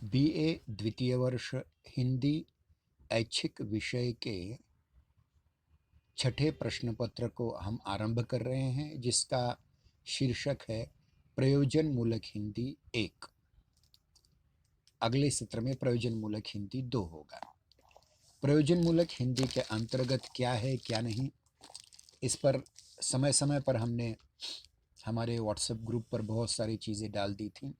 BA द्वितीय वर्ष हिंदी ऐच्छिक विषय के छठे प्रश्न पत्र को हम आरंभ कर रहे हैं, जिसका शीर्षक है प्रयोजन मूलक हिंदी 1। अगले सत्र में प्रयोजन मूलक हिंदी 2 होगा। प्रयोजन मूलक हिंदी के अंतर्गत क्या है क्या नहीं, इस पर समय समय पर हमने हमारे व्हाट्सएप ग्रुप पर बहुत सारी चीज़ें डाल दी थी।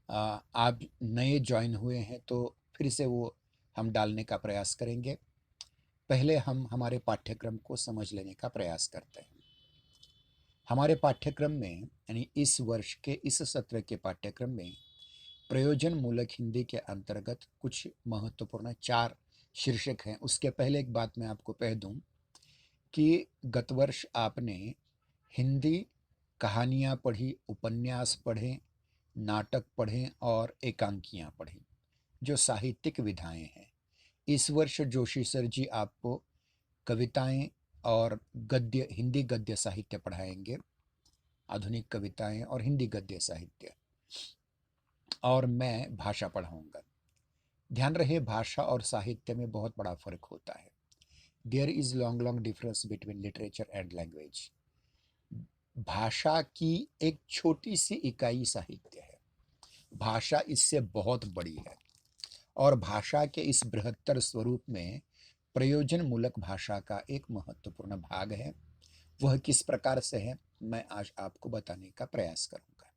आप नए ज्वाइन हुए हैं तो फिर से वो हम डालने का प्रयास करेंगे। पहले हम हमारे पाठ्यक्रम को समझ लेने का प्रयास करते हैं। हमारे पाठ्यक्रम में यानी इस वर्ष के इस सत्र के पाठ्यक्रम में प्रयोजन मूलक हिंदी के अंतर्गत कुछ महत्वपूर्ण 4 शीर्षक हैं। उसके पहले एक बात मैं आपको कह दूं कि गत वर्ष आपने हिंदी कहानियाँ पढ़ी, उपन्यास पढ़े, नाटक पढ़ें और एकांकियाँ पढ़ी, जो साहित्यिक विधाएं हैं। इस वर्ष जोशी सर जी आपको कविताएं और गद्य, हिंदी गद्य साहित्य पढ़ाएंगे, आधुनिक कविताएं और हिंदी गद्य साहित्य, और मैं भाषा पढ़ाऊंगा। ध्यान रहे, भाषा और साहित्य में बहुत बड़ा फर्क होता है। There is long long difference between literature and language. भाषा की एक छोटी सी इकाई साहित्य है, भाषा इससे बहुत बड़ी है। और भाषा के इस बृहत्तर स्वरूप में प्रयोजन मूलक भाषा का एक महत्वपूर्ण भाग है। वह किस प्रकार से है, मैं आज आपको बताने का प्रयास करूंगा।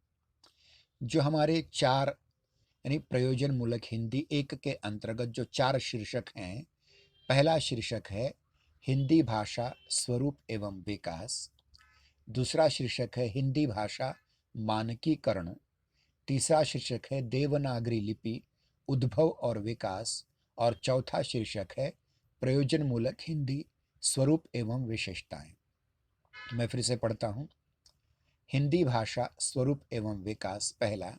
जो हमारे 4 यानी प्रयोजन मूलक हिंदी 1 के अंतर्गत जो 4 शीर्षक हैं, पहला शीर्षक है हिंदी भाषा स्वरूप एवं विकास। दूसरा शीर्षक है हिंदी भाषा मानकीकरण। तीसरा शीर्षक है देवनागरी लिपि उद्भव और विकास। और चौथा शीर्षक है प्रयोजन मूलक हिंदी स्वरूप एवं विशेषताएं। मैं फिर से पढ़ता हूँ। हिंदी भाषा स्वरूप एवं विकास पहला।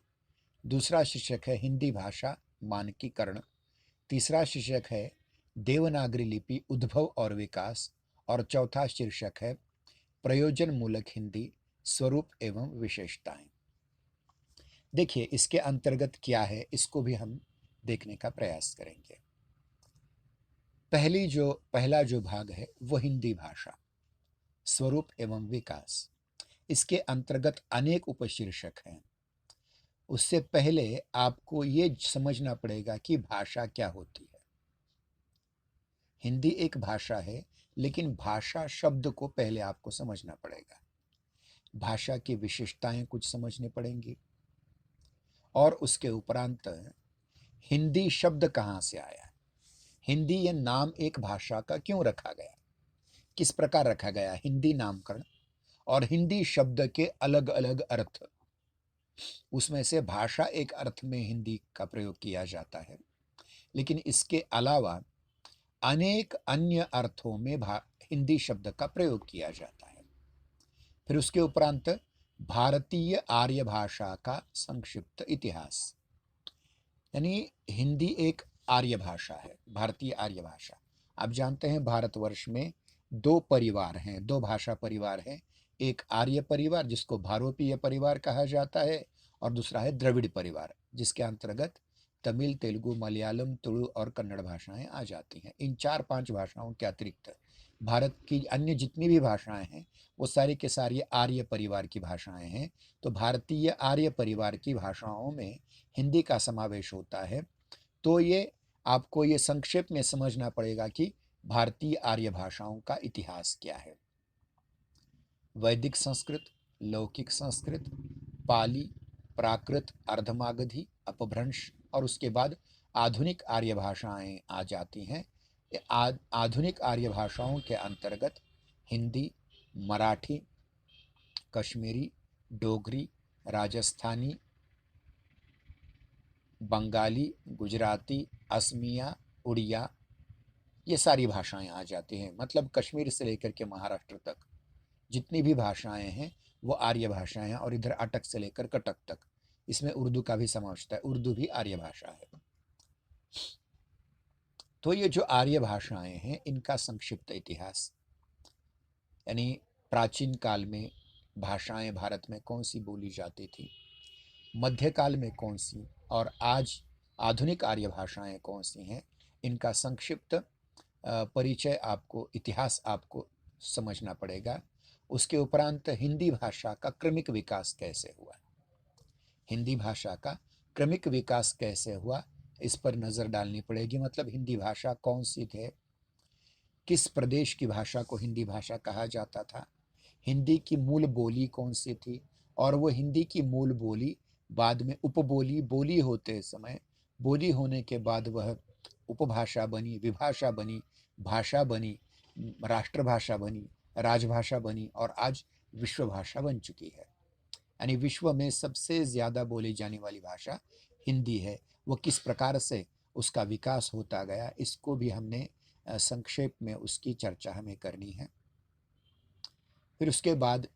दूसरा शीर्षक है हिंदी भाषा मानकीकरण। तीसरा शीर्षक है देवनागरी लिपि उद्भव और विकास। और चौथा शीर्षक है प्रयोजन मूलक हिंदी स्वरूप एवं विशेषताएं। देखिए, इसके अंतर्गत क्या है, इसको भी हम देखने का प्रयास करेंगे। पहला जो भाग है वो हिंदी भाषा स्वरूप एवं विकास। इसके अंतर्गत अनेक उपशीर्षक हैं। उससे पहले आपको ये समझना पड़ेगा कि भाषा क्या होती है। हिंदी एक भाषा है, लेकिन भाषा शब्द को पहले आपको समझना पड़ेगा। भाषा की विशेषताएं कुछ समझनी पड़ेंगी, और उसके उपरांत हिंदी शब्द कहाँ से आया, हिंदी ये नाम एक भाषा का क्यों रखा गया, किस प्रकार रखा गया, हिंदी नामकरण, और हिंदी शब्द के अलग अलग अर्थ। उसमें से भाषा एक अर्थ में हिंदी का प्रयोग किया जाता है, लेकिन इसके अलावा अनेक अन्य अर्थों में हिंदी शब्द का प्रयोग किया जाता है। फिर उसके उपरांत भारतीय आर्य भाषा का संक्षिप्त इतिहास। यानी हिंदी एक आर्य भाषा है, भारतीय आर्य भाषा। आप जानते हैं भारतवर्ष में 2 परिवार हैं, 2 भाषा परिवार हैं। एक आर्य परिवार जिसको भारोपीय परिवार कहा जाता है, और दूसरा है द्रविड़ परिवार, जिसके अंतर्गत तमिल, तेलुगु, मलयालम, तुलु और कन्नड़ भाषाएं आ जाती हैं। इन 4-5 भाषाओं के अतिरिक्त भारत की अन्य जितनी भी भाषाएं हैं वो सारी के सारी आर्य परिवार की भाषाएं हैं। तो भारतीय आर्य परिवार की भाषाओं में हिंदी का समावेश होता है। तो ये आपको ये संक्षेप में समझना पड़ेगा कि भारतीय आर्य भाषाओं का इतिहास क्या है। वैदिक संस्कृत, लौकिक संस्कृत, पाली, प्राकृत, अर्धमागधी, अपभ्रंश, और उसके बाद आधुनिक आर्य भाषाएं आ जाती हैं। आधुनिक आर्य भाषाओं के अंतर्गत हिंदी, मराठी, कश्मीरी, डोगरी, राजस्थानी, बंगाली, गुजराती, असमिया, उड़िया, ये सारी भाषाएं आ जाती हैं। मतलब कश्मीर से लेकर के महाराष्ट्र तक जितनी भी भाषाएं हैं वो आर्य भाषाएं हैं, और इधर अटक से लेकर कटक तक, इसमें उर्दू का भी समावेश होता है, उर्दू भी आर्य भाषा है। तो ये जो आर्य भाषाएं हैं इनका संक्षिप्त इतिहास, यानी प्राचीन काल में भाषाएं भारत में कौन सी बोली जाती थी, मध्यकाल में कौन सी, और आज आधुनिक आर्य भाषाएं कौन सी हैं, इनका संक्षिप्त परिचय आपको, इतिहास आपको समझना पड़ेगा। उसके उपरांत हिंदी भाषा का क्रमिक विकास कैसे हुआ, हिंदी भाषा का क्रमिक विकास कैसे हुआ, इस पर नज़र डालनी पड़ेगी। मतलब हिंदी भाषा कौन सी थे, किस प्रदेश की भाषा को हिंदी भाषा कहा जाता था, हिंदी की मूल बोली कौन सी थी, और वो हिंदी की मूल बोली बाद में उपबोली, बोली होते समय, बोली होने के बाद वह उपभाषा बनी, विभाषा बनी, भाषा बनी, राष्ट्रभाषा बनी, राजभाषा बनी, और आज विश्व भाषा बन चुकी है। यानी विश्व में सबसे ज़्यादा बोली जाने वाली भाषा हिंदी है। वो किस प्रकार से उसका विकास होता गया, इसको भी हमने संक्षेप में उसकी चर्चा हमें करनी है। फिर उसके बाद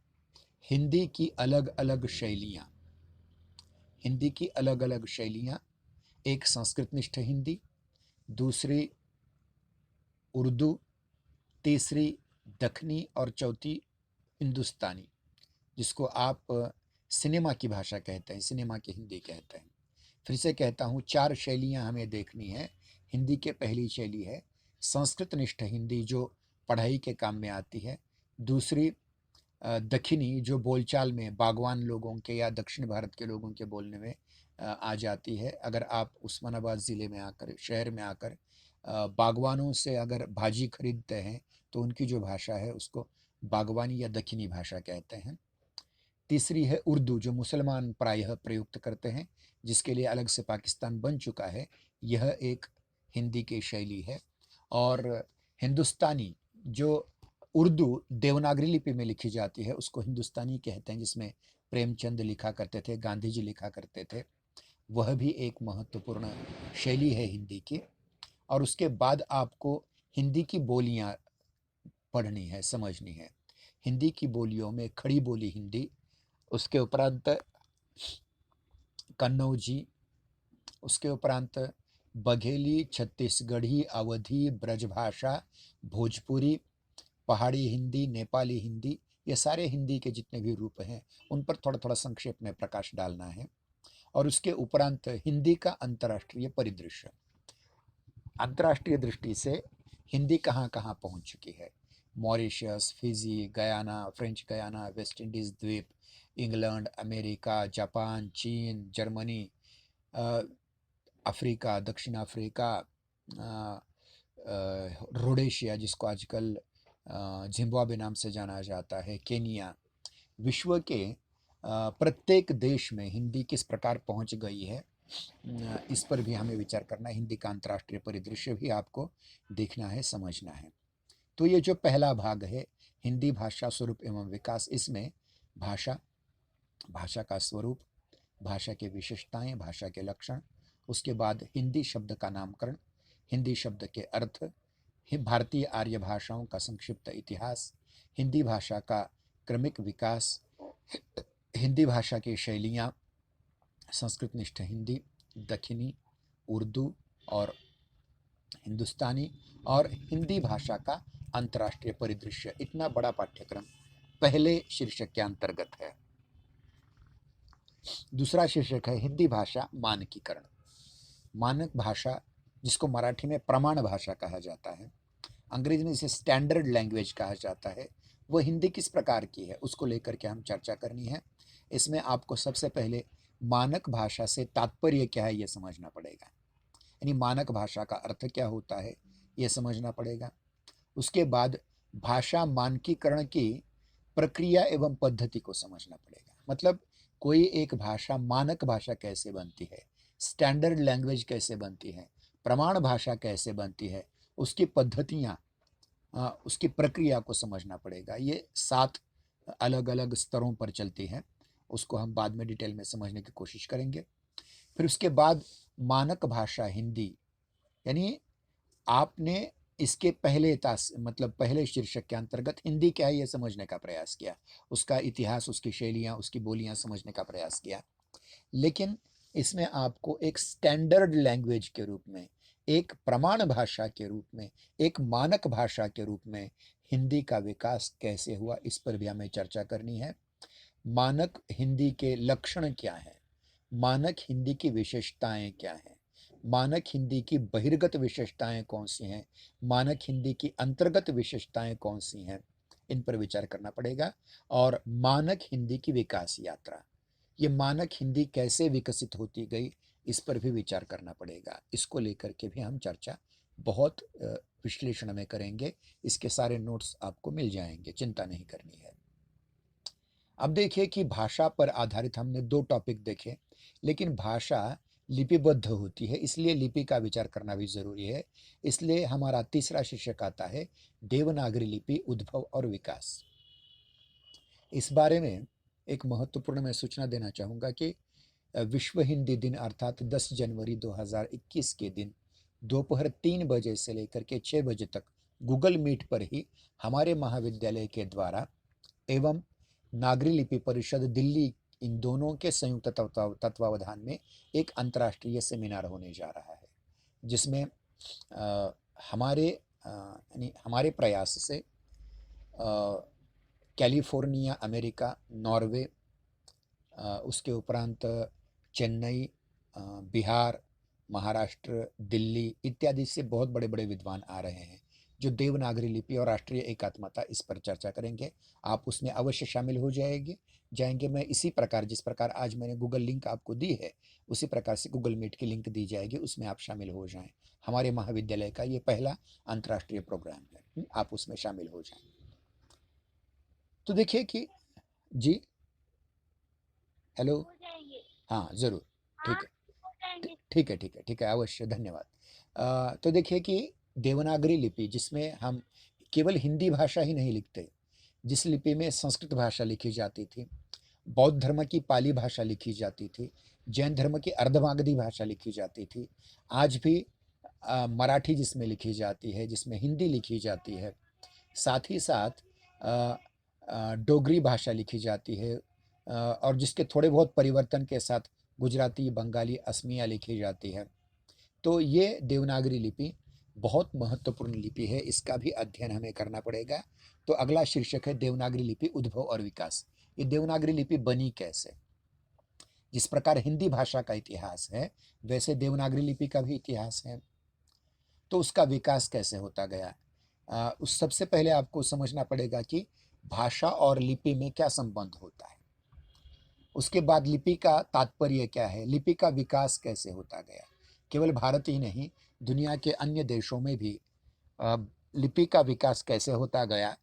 हिंदी की अलग अलग शैलियाँ, हिंदी की अलग अलग शैलियाँ, एक संस्कृतनिष्ठ हिंदी, दूसरी उर्दू, तीसरी दखनी, और चौथी हिंदुस्तानी, जिसको आप सिनेमा की भाषा कहते हैं, सिनेमा की हिंदी कहते हैं। फिर से कहता हूँ, 4 शैलियाँ हमें देखनी है हिंदी के। पहली शैली है संस्कृतनिष्ठ हिंदी, जो पढ़ाई के काम में आती है। दूसरी दखिनी, जो बोलचाल में बागवान लोगों के या दक्षिण भारत के लोगों के बोलने में आ जाती है। अगर आप उस्मानाबाद ज़िले में आकर, शहर में आकर बागवानों से अगर भाजी खरीदते हैं तो उनकी जो भाषा है उसको बागवानी या दखिनी भाषा कहते हैं। तीसरी है उर्दू, जो मुसलमान प्रायः प्रयुक्त करते हैं, जिसके लिए अलग से पाकिस्तान बन चुका है। यह एक हिंदी की शैली है। और हिंदुस्तानी, जो उर्दू देवनागरी लिपि में लिखी जाती है, उसको हिंदुस्तानी कहते हैं, जिसमें प्रेमचंद लिखा करते थे, गांधी जी लिखा करते थे। वह भी एक महत्वपूर्ण शैली है हिंदी की। और उसके बाद आपको हिंदी की बोलियां पढ़नी है, समझनी है। हिंदी की बोलियों में खड़ी बोली हिंदी, उसके उपरांत कन्नौजी, उसके उपरांत बघेली, छत्तीसगढ़ी, अवधी, ब्रजभाषा, भोजपुरी, पहाड़ी हिंदी, नेपाली हिंदी, ये सारे हिंदी के जितने भी रूप हैं उन पर थोड़ा थोड़ा संक्षेप में प्रकाश डालना है। और उसके उपरांत हिंदी का अंतर्राष्ट्रीय परिदृश्य, अंतर्राष्ट्रीय दृष्टि से हिंदी कहाँ कहाँ पहुँच चुकी है। Mauritius, Fiji, Guyana, French Guiana, West Indies द्वीप, इंग्लैंड, अमेरिका, जापान, चीन, जर्मनी, अफ्रीका, दक्षिण अफ्रीका, रोडेशिया, जिसको आजकल जिम्बाब्वे नाम से जाना जाता है, केनिया। विश्व के प्रत्येक देश में हिंदी किस प्रकार पहुंच गई है, इस पर भी हमें विचार करना है। हिंदी का अंतर्राष्ट्रीय परिदृश्य भी आपको देखना है, समझना है। तो ये जो पहला भाग है, हिंदी भाषा स्वरूप एवं विकास, इसमें भाषा, भाषा का स्वरूप, भाषा की विशेषताएं, भाषा के लक्षण, उसके बाद हिंदी शब्द का नामकरण, हिंदी शब्द के अर्थ, भारतीय आर्य भाषाओं का संक्षिप्त इतिहास, हिंदी भाषा का क्रमिक विकास, हिंदी भाषा की शैलियाँ, संस्कृतनिष्ठ हिंदी, दखिनी, उर्दू और हिंदुस्तानी, और हिंदी भाषा का अंतर्राष्ट्रीय परिदृश्य। इतना बड़ा पाठ्यक्रम पहले शीर्षक के अंतर्गत है। दूसरा शीर्षक है हिंदी भाषा मानकीकरण। मानक भाषा, जिसको मराठी में प्रमाण भाषा कहा जाता है, अंग्रेजी में इसे स्टैंडर्ड लैंग्वेज कहा जाता है, वो हिंदी किस प्रकार की है उसको लेकर के हम चर्चा करनी है। इसमें आपको सबसे पहले मानक भाषा से तात्पर्य क्या है ये समझना पड़ेगा, यानी मानक भाषा का अर्थ क्या होता है ये समझना पड़ेगा। उसके बाद भाषा मानकीकरण की प्रक्रिया एवं पद्धति को समझना पड़ेगा। मतलब कोई एक भाषा मानक भाषा कैसे बनती है, स्टैंडर्ड लैंग्वेज कैसे बनती है, प्रमाण भाषा कैसे बनती है, उसकी पद्धतियाँ, उसकी प्रक्रिया को समझना पड़ेगा। ये 7 अलग अलग स्तरों पर चलती हैं, उसको हम बाद में डिटेल में समझने की कोशिश करेंगे। फिर उसके बाद मानक भाषा हिंदी, यानी आपने इसके पहले मतलब पहले शीर्षक के अंतर्गत हिंदी क्या है ये समझने का प्रयास किया, उसका इतिहास, उसकी शैलियाँ, उसकी बोलियाँ समझने का प्रयास किया। लेकिन इसमें आपको एक स्टैंडर्ड लैंग्वेज के रूप में, एक प्रमाण भाषा के रूप में, एक मानक भाषा के रूप में हिंदी का विकास कैसे हुआ, इस पर भी हमें चर्चा करनी है। मानक हिंदी के लक्षण क्या हैं, मानक हिंदी की विशेषताएं क्या हैं, मानक हिंदी की बहिर्गत विशेषताएं कौन सी हैं, मानक हिंदी की अंतर्गत विशेषताएं कौन सी हैं, इन पर विचार करना पड़ेगा। और मानक हिंदी की विकास यात्रा, ये मानक हिंदी कैसे विकसित होती गई, इस पर भी विचार करना पड़ेगा। इसको लेकर के भी हम चर्चा बहुत विश्लेषण में करेंगे। इसके सारे नोट्स आपको मिल जाएंगे, चिंता नहीं करनी है। अब देखिए कि भाषा पर आधारित हमने 2 टॉपिक देखे, लेकिन भाषा लिपिबद्ध होती है, इसलिए लिपि का विचार करना भी ज़रूरी है। इसलिए हमारा तीसरा शीर्षक आता है देवनागरी लिपि उद्भव और विकास। इस बारे में एक महत्वपूर्ण मैं सूचना देना चाहूँगा कि विश्व हिंदी दिन अर्थात 10 जनवरी 2021 के दिन दोपहर 3 बजे से लेकर के 6 बजे तक गूगल मीट पर ही हमारे महाविद्यालय के द्वारा एवं नागरी लिपि परिषद दिल्ली, इन दोनों के संयुक्त तत्वावधान में एक अंतर्राष्ट्रीय सेमिनार होने जा रहा है, जिसमें हमारे यानी हमारे प्रयास से कैलिफोर्निया अमेरिका, नॉर्वे, उसके उपरांत चेन्नई, बिहार, महाराष्ट्र, दिल्ली इत्यादि से बहुत बड़े बड़े विद्वान आ रहे हैं, जो देवनागरी लिपि और राष्ट्रीय एकात्मता इस पर चर्चा करेंगे। आप उसमें अवश्य शामिल हो जाएंगे। मैं इसी प्रकार, जिस प्रकार आज मैंने गूगल लिंक आपको दी है, उसी प्रकार से गूगल मीट की लिंक दी जाएगी, उसमें आप शामिल हो जाएं। हमारे महाविद्यालय का ये पहला अंतर्राष्ट्रीय प्रोग्राम है, आप उसमें शामिल हो जाएं। तो देखिए कि जी, हेलो, हाँ ज़रूर, ठीक है, ठीक है, अवश्य, धन्यवाद। तो देखिए कि देवनागरी लिपि, जिसमें हम केवल हिंदी भाषा ही नहीं लिखते, जिस लिपि में संस्कृत भाषा लिखी जाती थी, बौद्ध धर्म की पाली भाषा लिखी जाती थी, जैन धर्म की अर्धमागधी भाषा लिखी जाती थी, आज भी मराठी जिसमें लिखी जाती है, जिसमें हिंदी लिखी जाती है, साथ ही साथ डोगरी भाषा लिखी जाती है, और जिसके थोड़े बहुत परिवर्तन के साथ गुजराती, बंगाली, असमिया लिखी जाती है। तो ये देवनागरी लिपि बहुत महत्वपूर्ण लिपि है, इसका भी अध्ययन हमें करना पड़ेगा। तो अगला शीर्षक है देवनागरी लिपि उद्भव और विकास। ये देवनागरी लिपि बनी कैसे? जिस प्रकार हिंदी भाषा का इतिहास है, वैसे देवनागरी लिपि का भी इतिहास है। तो उसका विकास कैसे होता गया? उस सबसे पहले आपको समझना पड़ेगा कि भाषा और लिपि में क्या संबंध होता है। उसके बाद लिपि का तात्पर्य क्या है, लिपि का विकास कैसे होता गया। केवल भारत ही नहीं, दुनिया के अन्य देशों में भी लिपि का विकास कैसे होता गया,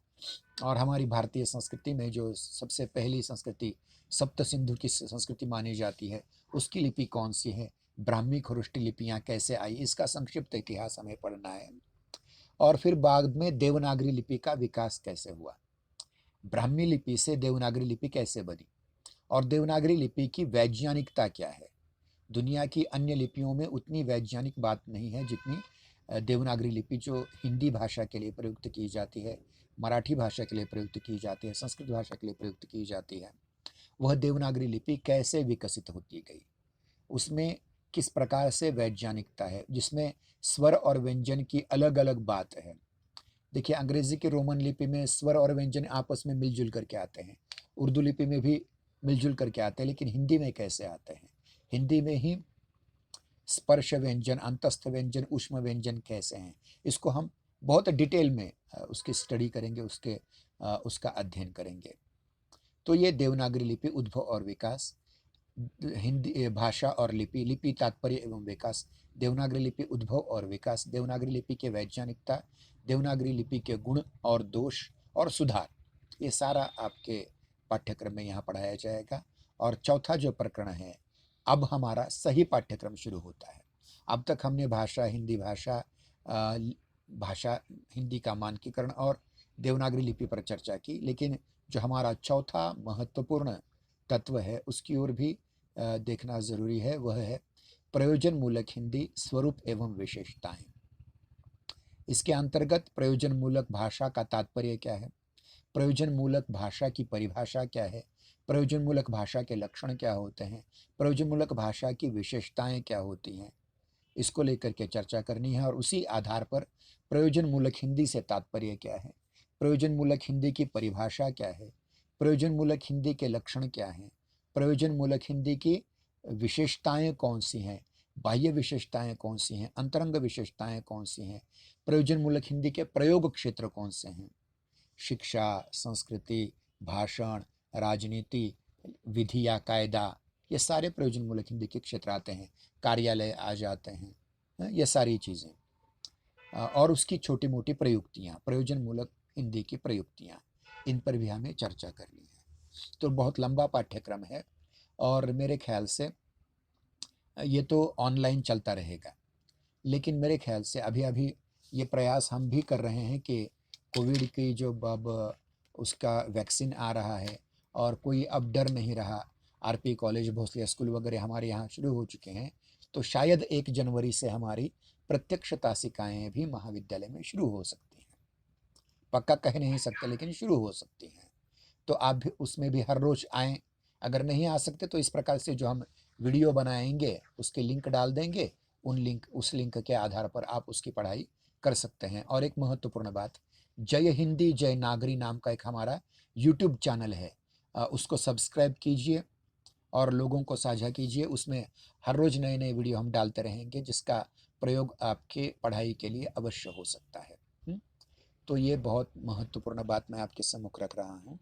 और हमारी भारतीय संस्कृति में जो सबसे पहली संस्कृति सप्त सिंधु की संस्कृति मानी जाती है, उसकी लिपि कौन सी है, ब्राह्मी खुरुष्टी लिपियाँ कैसे आई, इसका संक्षिप्त इतिहास हमें पढ़ना है। और फिर बाद में देवनागरी लिपि का विकास कैसे हुआ, ब्राह्मी लिपि से देवनागरी लिपि कैसे बनी, और देवनागरी लिपि की वैज्ञानिकता क्या है। दुनिया की अन्य लिपियों में उतनी वैज्ञानिक बात नहीं है जितनी देवनागरी लिपि, जो हिंदी भाषा के लिए प्रयुक्त की जाती है, मराठी भाषा के लिए प्रयुक्त की जाती है, संस्कृत भाषा के लिए प्रयुक्त की जाती है। वह देवनागरी लिपि कैसे विकसित होती गई, उसमें किस प्रकार से वैज्ञानिकता है, जिसमें स्वर और व्यंजन की अलग अलग बात है। देखिए, अंग्रेजी की रोमन लिपि में स्वर और व्यंजन आपस में मिलजुल करके आते हैं, उर्दू लिपि में भी मिलजुल करके आते हैं, लेकिन हिंदी में कैसे आते हैं? हिंदी में ही स्पर्श व्यंजन, अंतस्थ व्यंजन, ऊष्म व्यंजन कैसे हैं, इसको हम बहुत डिटेल में उसकी स्टडी करेंगे, उसका अध्ययन करेंगे। तो ये देवनागरी लिपि उद्भव और विकास, हिंदी भाषा और लिपि, लिपि तात्पर्य एवं विकास, देवनागरी लिपि उद्भव और विकास, देवनागरी लिपि के वैज्ञानिकता, देवनागरी लिपि के गुण और दोष और सुधार, ये सारा आपके पाठ्यक्रम में यहाँ पढ़ाया जाएगा। और चौथा जो प्रकरण है, अब हमारा सही पाठ्यक्रम शुरू होता है। अब तक हमने भाषा, हिंदी भाषा, भाषा हिंदी का मानकीकरण और देवनागरी लिपि पर चर्चा की, लेकिन जो हमारा चौथा महत्वपूर्ण तत्व है, उसकी ओर भी देखना ज़रूरी है, वह है प्रयोजन मूलक हिंदी स्वरूप एवं विशेषताएं। इसके अंतर्गत प्रयोजन मूलक भाषा का तात्पर्य क्या है, प्रयोजन मूलक भाषा की परिभाषा क्या है, प्रयोजन मूलक भाषा के लक्षण क्या होते हैं, प्रयोजन मूलक भाषा की विशेषताएं क्या होती हैं, इसको लेकर के चर्चा करनी है। और उसी आधार पर प्रयोजन मूलक हिंदी से तात्पर्य क्या है, प्रयोजन मूलक हिंदी की परिभाषा क्या है, प्रयोजन मूलक हिंदी के लक्षण क्या हैं, प्रयोजन मूलक हिंदी की विशेषताएं कौन सी हैं, बाह्य विशेषताएं कौन सी हैं, अंतरंग विशेषताएं कौन सी हैं, प्रयोजनमूलक हिंदी के प्रयोग क्षेत्र कौन से हैं, शिक्षा, संस्कृति, भाषण, राजनीति, विधि या कायदा, ये सारे प्रयोजनमूलक हिंदी के क्षेत्र आते हैं। कार्यालय आ जाते हैं, ये सारी चीज़ें। और उसकी छोटी मोटी प्रयुक्तियाँ, प्रयोजनमूलक हिंदी की प्रयुक्तियाँ, इन पर भी हमें चर्चा करनी है। तो बहुत लंबा पाठ्यक्रम है और मेरे ख्याल से ये तो ऑनलाइन चलता रहेगा, लेकिन मेरे ख्याल से अभी अभी ये प्रयास हम भी कर रहे हैं कि कोविड की जो अब उसका वैक्सीन आ रहा है और कोई अब डर नहीं रहा, आरपी कॉलेज, भोसले स्कूल वगैरह हमारे यहाँ शुरू हो चुके हैं, तो शायद 1 जनवरी से हमारी प्रत्यक्ष तासिकाएँ भी महाविद्यालय में शुरू हो सकती हैं। पक्का कह नहीं सकते, लेकिन शुरू हो सकती हैं। तो आप भी उसमें भी हर रोज़ आएँ। अगर नहीं आ सकते तो इस प्रकार से जो हम वीडियो बनाएंगे उसके लिंक डाल देंगे, उस लिंक के आधार पर आप उसकी पढ़ाई कर सकते हैं। और एक महत्वपूर्ण बात, जय हिंदी जय नागरी नाम का एक हमारा यूट्यूब चैनल है, उसको सब्सक्राइब कीजिए और लोगों को साझा कीजिए। उसमें हर रोज़ नए नए वीडियो हम डालते रहेंगे, जिसका प्रयोग आपके पढ़ाई के लिए अवश्य हो सकता है। तो ये बहुत महत्वपूर्ण बात मैं आपके सम्मुख रख रहा हूँ।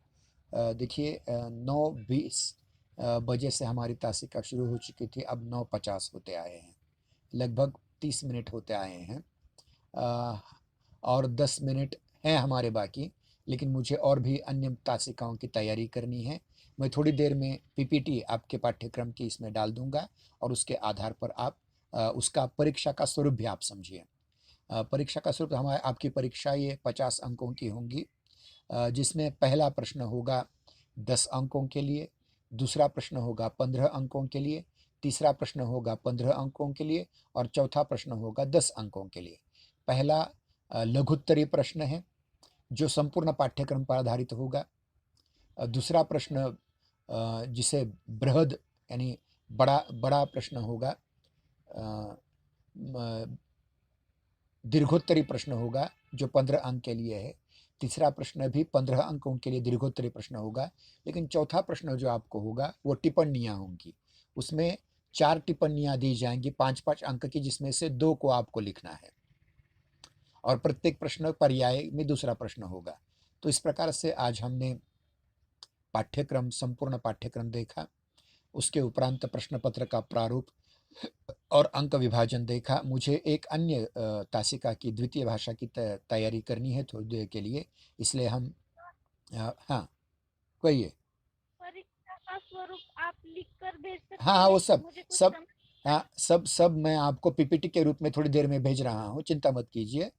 देखिए, 9:20 बजे से हमारी तासिका शुरू हो चुकी थी, अब 9:50 होते आए हैं, लगभग 30 मिनट होते आए हैं। और 10 मिनट हैं हमारे बाकी, लेकिन मुझे और भी अन्य तासिकाओं की तैयारी करनी है। मैं थोड़ी देर में पीपीटी आपके पाठ्यक्रम की इसमें डाल दूंगा और उसके आधार पर आप उसका परीक्षा का स्वरूप भी आप समझिए। परीक्षा का स्वरूप हमारे आपकी परीक्षा ये 50 अंकों की होंगी, जिसमें पहला प्रश्न होगा 10 अंकों के लिए, दूसरा प्रश्न होगा 15 अंकों के लिए, तीसरा प्रश्न होगा 15 अंकों के लिए और चौथा प्रश्न होगा 10 अंकों के लिए। पहला लघुत्तरीय प्रश्न है जो संपूर्ण पाठ्यक्रम पर आधारित होगा। दूसरा प्रश्न जिसे बृहद यानी बड़ा बड़ा प्रश्न होगा, दीर्घोत्तरी प्रश्न होगा जो 15 अंक के लिए है। तीसरा प्रश्न भी 15 अंकों के लिए दीर्घोत्तरी प्रश्न होगा, लेकिन चौथा प्रश्न जो आपको होगा वो टिप्पणियाँ होंगी। उसमें 4 टिप्पणियाँ दी जाएंगी 5-5 अंक की, जिसमें से 2 को आपको लिखना है और प्रत्येक प्रश्न पर्याय में दूसरा प्रश्न होगा। तो इस प्रकार से आज हमने पाठ्यक्रम, संपूर्ण पाठ्यक्रम देखा। उसके उपरांत प्रश्न पत्र का प्रारूप और अंक विभाजन देखा। मुझे एक अन्य तासिका की द्वितीय भाषा की तैयारी करनी है थोड़ी देर के लिए, इसलिए हम हाँ, कहिए। परीक्षा का स्वरूप आप लिख कर भेज हाँ सकते हाँ, वो हैं, सब मुझे कुछ सब समझ। हाँ, सब मैं आपको पीपीटी के रूप में थोड़ी देर में भेज रहा हूँ, चिंता मत कीजिए।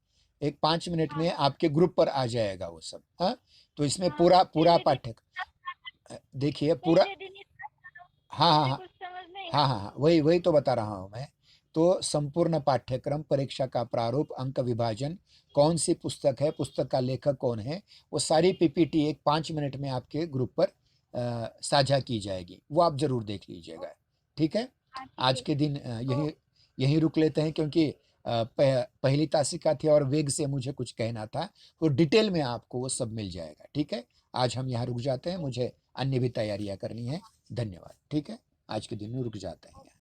एक 5 मिनट हाँ में हाँ आपके ग्रुप पर आ जाएगा वो सब। हाँ, तो इसमें हाँ, पूरा पूरा पहले दिन पाठ्यक्रम देखिए पूरा। पहले दिन इतना करो, हाँ हाँ मुझे हाँ कुछ समझ नहीं हाँ आता। हाँ हाँ, वही वही तो बता रहा हूँ मैं। तो संपूर्ण पाठ्यक्रम, परीक्षा का प्रारूप, अंक विभाजन, कौन सी पुस्तक है, पुस्तक का लेखक कौन है, वो सारी पीपीटी एक 5 मिनट में आपके ग्रुप पर साझा की जाएगी, वो आप जरूर देख लीजिएगा। ठीक है। हाँ ठीक आज है। के दिन तो यही यही रुक लेते हैं, क्योंकि पहली तासिका थी और वेग से मुझे कुछ कहना था, तो डिटेल में आपको वो सब मिल जाएगा। ठीक है। आज हम यहाँ रुक जाते हैं, मुझे अन्य भी तैयारियाँ करनी है। धन्यवाद। ठीक है। आज के दिन में रुक जाते हैं।